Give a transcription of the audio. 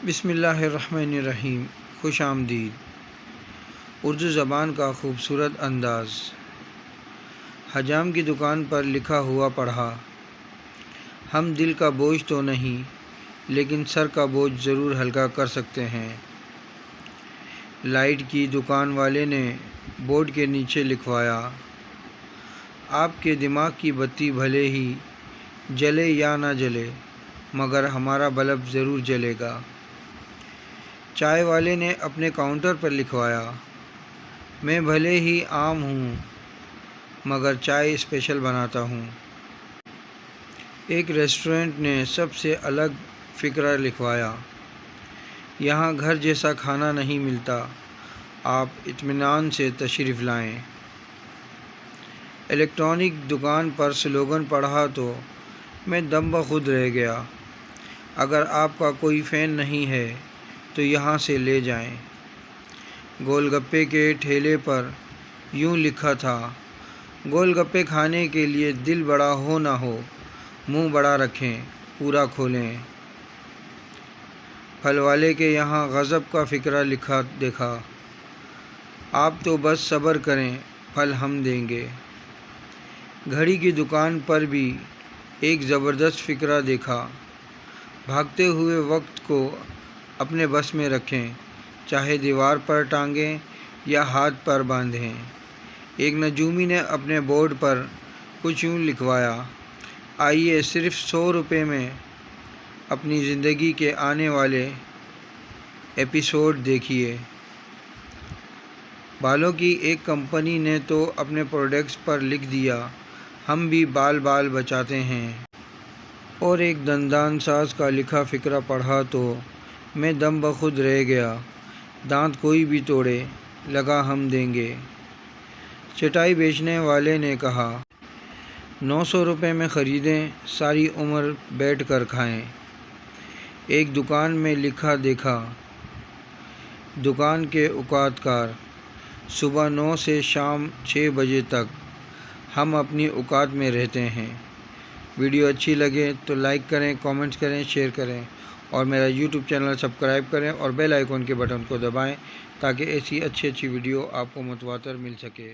بسم اللہ الرحمن الرحیم۔ خوش آمدید۔ اردو زبان کا خوبصورت انداز۔ حجام کی دکان پر لکھا ہوا پڑھا، ہم دل کا بوجھ تو نہیں لیکن سر کا بوجھ ضرور ہلکا کر سکتے ہیں۔ لائٹ کی دکان والے نے بورڈ کے نیچے لکھوایا، آپ کے دماغ کی بتی بھلے ہی جلے یا نہ جلے مگر ہمارا بلب ضرور جلے گا۔ چائے والے نے اپنے کاؤنٹر پر لکھوایا، میں بھلے ہی عام ہوں مگر چائے اسپیشل بناتا ہوں۔ ایک ریسٹورنٹ نے سب سے الگ فقرہ لکھوایا، یہاں گھر جیسا کھانا نہیں ملتا، آپ اطمینان سے تشریف لائیں۔ الیکٹرانک دکان پر سلوگن پڑھا تو میں دم بخود رہ گیا، اگر آپ کا کوئی فین نہیں ہے تو یہاں سے لے جائیں۔ گول گپے کے ٹھیلے پر یوں لکھا تھا، گول گپے کھانے کے لیے دل بڑا ہو نہ ہو، منہ بڑا رکھیں پورا کھولیں۔ پھل والے کے یہاں غضب کا فقرہ لکھا دیکھا، آپ تو بس صبر کریں پھل ہم دیں گے۔ گھڑی کی دکان پر بھی ایک زبردست فقرہ دیکھا، بھاگتے ہوئے وقت کو اپنے بس میں رکھیں، چاہے دیوار پر ٹانگیں یا ہاتھ پر باندھیں۔ ایک نجومی نے اپنے بورڈ پر کچھ یوں لکھوایا، آئیے صرف 100 روپے میں اپنی زندگی کے آنے والے ایپیسوڈ دیکھیے۔ بالوں کی ایک کمپنی نے تو اپنے پروڈکٹس پر لکھ دیا، ہم بھی بال بچاتے ہیں۔ اور ایک دندان ساز کا لکھا فقرہ پڑھا تو میں دم بخود رہ گیا، دانت کوئی بھی توڑے لگا ہم دیں گے۔ چٹائی بیچنے والے نے کہا، 900 روپے میں خریدیں ساری عمر بیٹھ کر کھائیں۔ ایک دکان میں لکھا دیکھا، دکان کے اوقات کار، صبح 9 سے شام 6 بجے تک ہم اپنی اوقات میں رہتے ہیں۔ ویڈیو اچھی لگے تو لائک کریں، کامنٹس کریں، شیئر کریں اور میرا یوٹیوب چینل سبسکرائب کریں اور بیل آئیکن کے بٹن کو دبائیں تاکہ ایسی اچھی ویڈیو آپ کو متواتر مل سکے۔